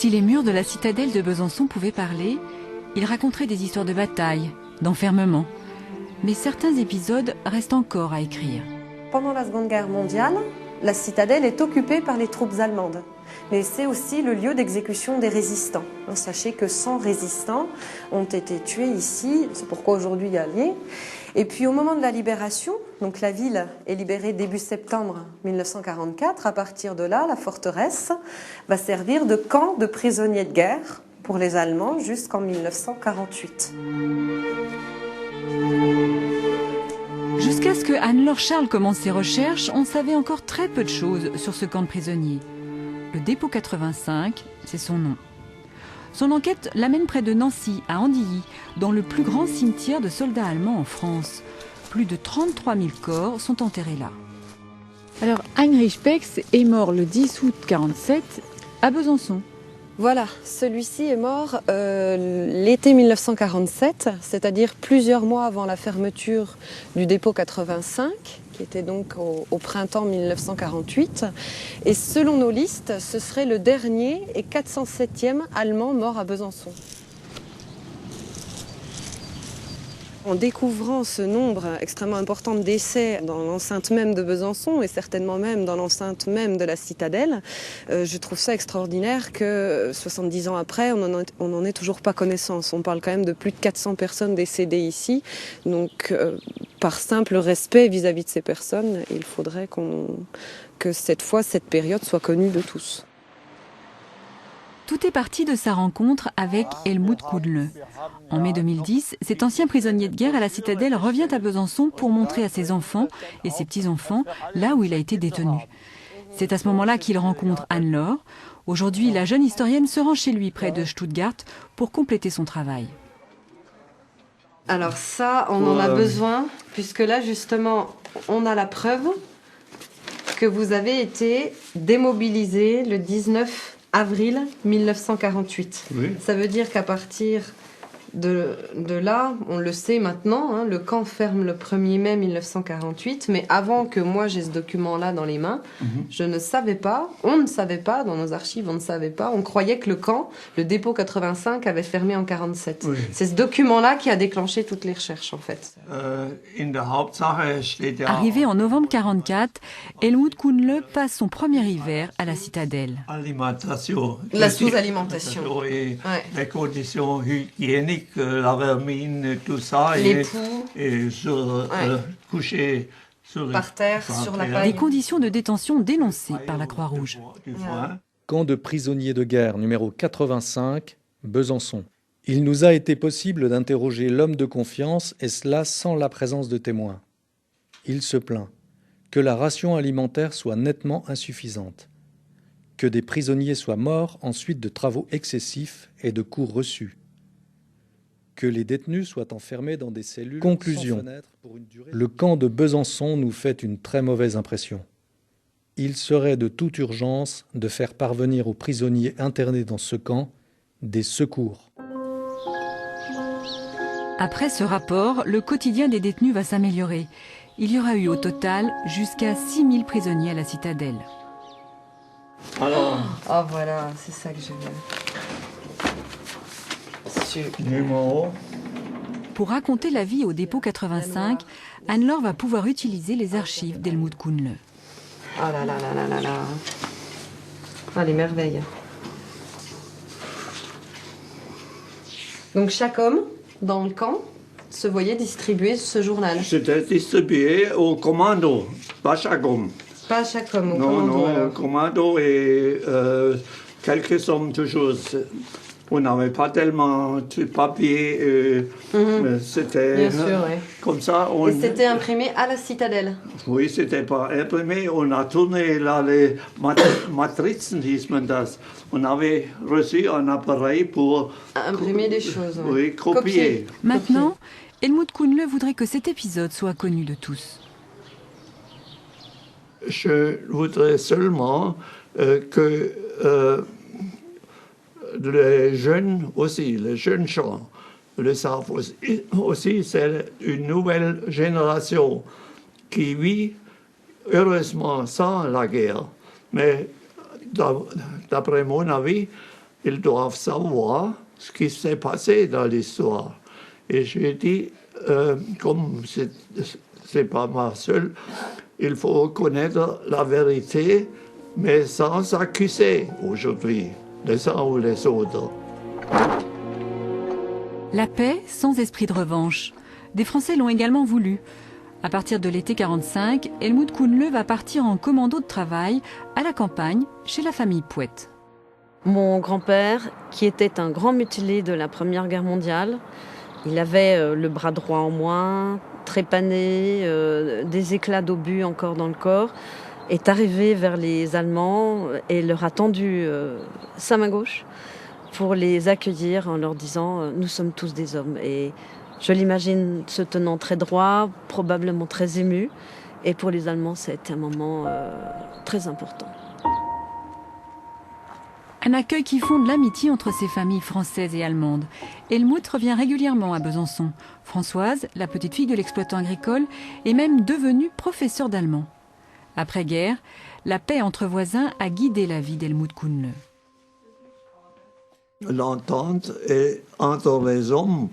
Si les murs de la citadelle de Besançon pouvaient parler, ils raconteraient des histoires de bataille, d'enfermement. Mais certains épisodes restent encore à écrire. Pendant la Seconde Guerre mondiale, la citadelle est occupée par les troupes allemandes. Mais c'est aussi le lieu d'exécution des résistants. Sachez que 100 résistants ont été tués ici, c'est pourquoi aujourd'hui il y a lié. Et puis au moment de la libération, donc la ville est libérée début septembre 1944, à partir de là, la forteresse va servir de camp de prisonniers de guerre pour les Allemands jusqu'en 1948. Jusqu'à ce que Anne-Laure Charles commence ses recherches, on savait encore très peu de choses sur ce camp de prisonniers. Le dépôt 85, c'est son nom. Son enquête l'amène près de Nancy, à Andilly, dans le plus grand cimetière de soldats allemands en France. Plus de 33 000 corps sont enterrés là. Alors, Heinrich Pex est mort le 10 août 1947 à Besançon. Voilà, celui-ci est mort l'été 1947, c'est-à-dire plusieurs mois avant la fermeture du dépôt 85, qui était donc au printemps 1948. Et selon nos listes, ce serait le dernier et 407e Allemand mort à Besançon. En découvrant ce nombre extrêmement important de décès dans l'enceinte même de Besançon et certainement même dans l'enceinte même de la citadelle, je trouve ça extraordinaire que 70 ans après, on n'en ait toujours pas connaissance. On parle quand même de plus de 400 personnes décédées ici. Donc, par simple respect vis-à-vis de ces personnes, il faudrait que cette fois, cette période soit connue de tous. Tout est parti de sa rencontre avec Helmut Kudle. En mai 2010, cet ancien prisonnier de guerre à la citadelle revient à Besançon pour montrer à ses enfants et ses petits-enfants là où il a été détenu. C'est à ce moment-là qu'il rencontre Anne-Laure. Aujourd'hui, la jeune historienne se rend chez lui près de Stuttgart pour compléter son travail. Alors ça, on en a besoin, puisque là, justement, on a la preuve que vous avez été démobilisé le 19 avril 1948. Oui. Ça veut dire qu'à partir de là, on le sait maintenant, hein, le camp ferme le 1er mai 1948, mais avant que moi j'ai ce document-là dans les mains, je ne savais pas, on ne savait pas, dans nos archives on ne savait pas, on croyait que le camp, le dépôt 85 avait fermé en 47. Oui. C'est ce document-là qui a déclenché toutes les recherches en fait. Arrivé en novembre 1944, Helmut Kudle passe son premier hiver à la citadelle. La sous-alimentation. Oui, ouais. Les conditions hygiéniques, la vermine, tout ça, les poux, et coucher par terre, sur la paille. Des conditions de détention dénoncées par la Croix-Rouge. Camp de prisonniers de guerre numéro 85, Besançon. Il nous a été possible d'interroger l'homme de confiance, et cela sans la présence de témoins. Il se plaint que la ration alimentaire soit nettement insuffisante, que des prisonniers soient morts ensuite de travaux excessifs et de coups reçus, que les détenus soient enfermés dans des cellules. Conclusion. Le camp de Besançon nous fait une très mauvaise impression. Il serait de toute urgence de faire parvenir aux prisonniers internés dans ce camp des secours. Après ce rapport, le quotidien des détenus va s'améliorer. Il y aura eu au total jusqu'à 6000 prisonniers à la citadelle. Alors, oh voilà, c'est ça que je veux. Numéro. Pour raconter la vie au dépôt 85, Anne-Laure va pouvoir utiliser les archives d'Helmut Kudle. Ah là là là là là là. Ah, les merveilles. Donc chaque homme dans le camp se voyait distribuer ce journal. C'était distribué au commando, pas chaque homme. Pas chaque homme, au non, commando. Non, au commando et quelques hommes toujours. On n'avait pas tellement de papier, c'était bien sûr, ouais. Comme ça. Et c'était imprimé à la citadelle. Oui, c'était pas imprimé. On a tourné là les matrices, disent man das. On avait reçu un appareil pour imprimer des choses. Oui, copier. Maintenant, Helmut Kudle voudrait que cet épisode soit connu de tous. Je voudrais seulement que les jeunes aussi, les jeunes gens, le savent aussi. C'est une nouvelle génération qui vit heureusement sans la guerre. Mais d'après mon avis, ils doivent savoir ce qui s'est passé dans l'histoire. Et je lui ai dit, comme c'est pas moi seul, il faut connaître la vérité, mais sans accuser aujourd'hui les uns ou les autres. La paix sans esprit de revanche. Des Français l'ont également voulu. À partir de l'été 45, Helmut Kuhnle va partir en commando de travail à la campagne, chez la famille Pouet. Mon grand-père, qui était un grand mutilé de la Première Guerre mondiale, il avait le bras droit en moins, trépané, des éclats d'obus encore dans le corps, est arrivé vers les Allemands et leur a tendu sa main gauche pour les accueillir en leur disant « Nous sommes tous des hommes ». Et je l'imagine se tenant très droit, probablement très ému. Et pour les Allemands, ça a été un moment très important. Un accueil qui fonde l'amitié entre ces familles françaises et allemandes. Helmut revient régulièrement à Besançon. Françoise, la petite fille de l'exploitant agricole, est même devenue professeure d'allemand. Après-guerre, la paix entre voisins a guidé la vie d'Helmut Kuhnle. L'entente entre les hommes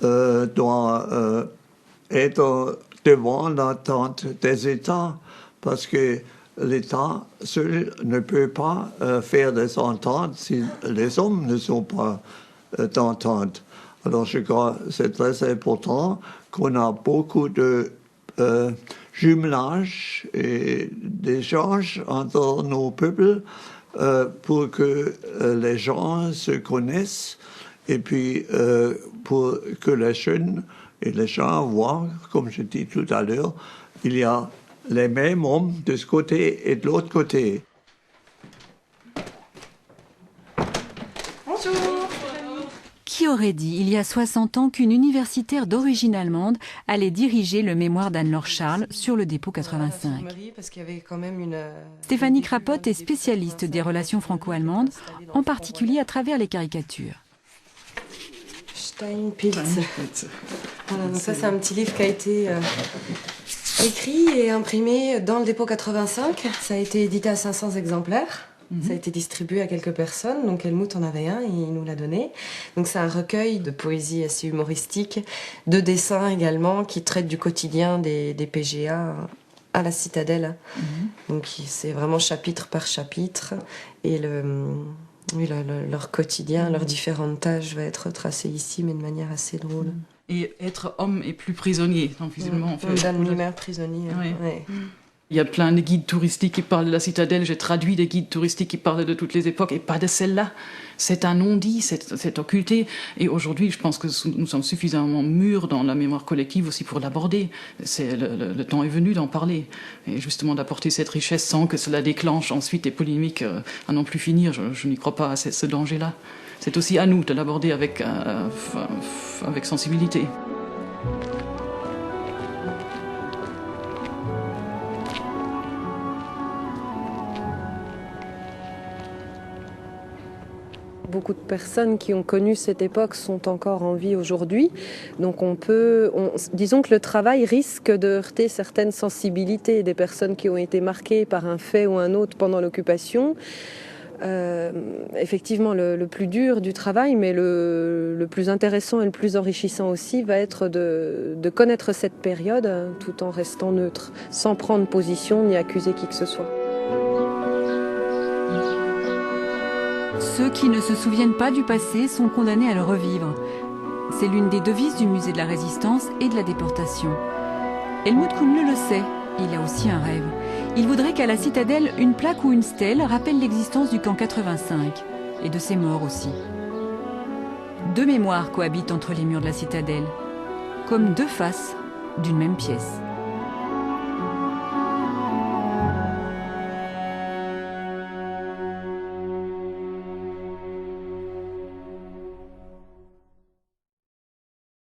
doit être devant l'entente des États, parce que l'État seul ne peut pas faire des ententes si les hommes ne sont pas d'entente. Alors je crois que c'est très important qu'on a beaucoup de jumelage et d'échanges entre nos peuples pour que les gens se connaissent et puis pour que les jeunes et les gens voient, comme je dis tout à l'heure, il y a les mêmes hommes de ce côté et de l'autre côté. Bonjour. Qui aurait dit, il y a 60 ans, qu'une universitaire d'origine allemande allait diriger le mémoire d'Anne-Laure Charles sur le dépôt 85. Parce qu'il y avait quand même une... Stéphanie Crapotte est spécialiste des relations franco-allemandes, en particulier à travers les caricatures. Steinpilz. Voilà, donc ça c'est un petit livre qui a été écrit et imprimé dans le dépôt 85. Ça a été édité à 500 exemplaires. Ça a été distribué à quelques personnes. Donc Helmut en avait un et il nous l'a donné. Donc c'est un recueil de poésie assez humoristique, de dessins également qui traite du quotidien des PGA à la citadelle. Donc c'est vraiment chapitre par chapitre. Et leur quotidien, leurs différentes tâches va être tracé ici, mais de manière assez drôle. Et être homme et plus prisonnier, donc visuellement. Dan Mimmer, prisonnier. Oui. Ouais. Il y a plein de guides touristiques qui parlent de la citadelle. J'ai traduit des guides touristiques qui parlent de toutes les époques et pas de celle-là. C'est un non-dit, c'est occulté. Et aujourd'hui, je pense que nous sommes suffisamment mûrs dans la mémoire collective aussi pour l'aborder. Le temps est venu d'en parler. Et justement d'apporter cette richesse sans que cela déclenche ensuite des polémiques à n'en plus finir. Je n'y crois pas à ce danger-là. C'est aussi à nous de l'aborder avec sensibilité. Beaucoup de personnes qui ont connu cette époque sont encore en vie aujourd'hui. Donc disons que le travail risque de heurter certaines sensibilités des personnes qui ont été marquées par un fait ou un autre pendant l'occupation. Effectivement, le plus dur du travail, mais le plus intéressant et le plus enrichissant aussi, va être de connaître cette période tout en restant neutre, sans prendre position ni accuser qui que ce soit. Ceux qui ne se souviennent pas du passé sont condamnés à le revivre. C'est l'une des devises du musée de la Résistance et de la déportation. Helmut Kuhnle le sait, il a aussi un rêve. Il voudrait qu'à la citadelle, une plaque ou une stèle rappelle l'existence du camp 85 et de ses morts aussi. Deux mémoires cohabitent entre les murs de la citadelle, comme deux faces d'une même pièce.